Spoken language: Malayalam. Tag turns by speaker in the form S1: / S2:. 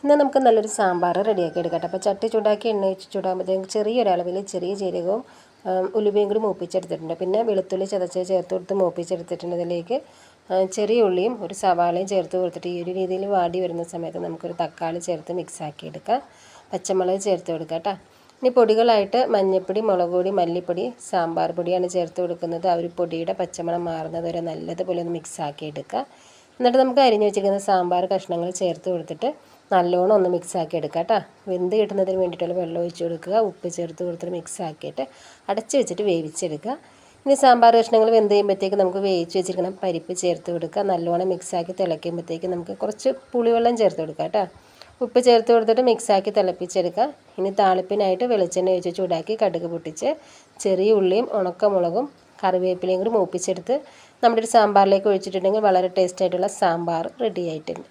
S1: എന്നാൽ നമുക്ക് നല്ലൊരു സാമ്പാർ റെഡിയാക്കി എടുക്കട്ടെ. അപ്പോൾ ചട്ടി ചൂടാക്കി എണ്ണ ഒഴിച്ച് ചൂടാകുമ്പോഴത്തേക്കും ചെറിയൊരളവിൽ ചെറിയ ജീരകവും ഉലുവയും കൂടി മൂപ്പിച്ചെടുത്തിട്ടുണ്ട്. പിന്നെ വെളുത്തുള്ളി ചതച്ച് ചേർത്ത് കൊടുത്ത് മൂപ്പിച്ചെടുത്തിട്ടുണ്ട്. ഇതിലേക്ക് ചെറിയ ഉള്ളിയും ഒരു സവാളയും ചേർത്ത് കൊടുത്തിട്ട് ഈ ഒരു രീതിയിൽ വാടി വരുന്ന സമയത്ത് നമുക്കൊരു തക്കാളി ചേർത്ത് മിക്സാക്കി എടുക്കാം. പച്ചമുളക് ചേർത്ത് കൊടുക്കാം കേട്ടോ. ഇനി പൊടികളായിട്ട് മഞ്ഞൾപ്പൊടി, മുളക് പൊടി, മല്ലിപ്പൊടി, സാമ്പാർ പൊടിയാണ് ചേർത്ത് കൊടുക്കുന്നത്. ആ ഒരു പൊടിയുടെ പച്ചമണം മാറുന്നത് വരെ നല്ലതുപോലെ ഒന്ന് മിക്സാക്കി എടുക്കുക. എന്നിട്ട് നമുക്ക് അരിഞ്ഞു വെച്ചിരിക്കുന്ന സാമ്പാർ കഷ്ണങ്ങൾ ചേർത്ത് കൊടുത്തിട്ട് നല്ലോണം ഒന്ന് മിക്സാക്കി എടുക്കുക കേട്ടോ. വെന്ത് കിട്ടുന്നതിന് വേണ്ടിയിട്ടുള്ള വെള്ളം ഒഴിച്ച് കൊടുക്കുക. ഉപ്പ് ചേർത്ത് കൊടുത്തിട്ട് മിക്സാക്കിയിട്ട് അടച്ച് വെച്ചിട്ട് വേവിച്ചെടുക്കുക. ഇനി സാമ്പാർ കഷ്ണങ്ങൾ വെന്ത് കഴിയുമ്പോഴത്തേക്ക് നമുക്ക് വേവിച്ച് വെച്ചിരിക്കണം പരിപ്പ് ചേർത്ത് കൊടുക്കുക. നല്ലോണം മിക്സാക്കി തിളയ്ക്കുമ്പോഴത്തേക്ക് നമുക്ക് കുറച്ച് പുളിവെള്ളം ചേർത്ത് കൊടുക്കുക കേട്ടോ. ഉപ്പ് ചേർത്ത് കൊടുത്തിട്ട് മിക്സാക്കി തിളപ്പിച്ചെടുക്കുക. ഇനി താളിപ്പിനായിട്ട് വെളിച്ചെണ്ണ ഒഴിച്ച് ചൂടാക്കി കടുക് പൊട്ടിച്ച് ചെറിയ ഉള്ളിയും ഉണക്കമുളകും കറിവേപ്പിലയും കൂടി മൂപ്പിച്ചെടുത്ത് നമ്മുടെ ഒരു സാമ്പാറിലേക്ക് ഒഴിച്ചിട്ടുണ്ടെങ്കിൽ വളരെ ടേസ്റ്റായിട്ടുള്ള സാമ്പാർ റെഡി ആയിട്ടുണ്ട്.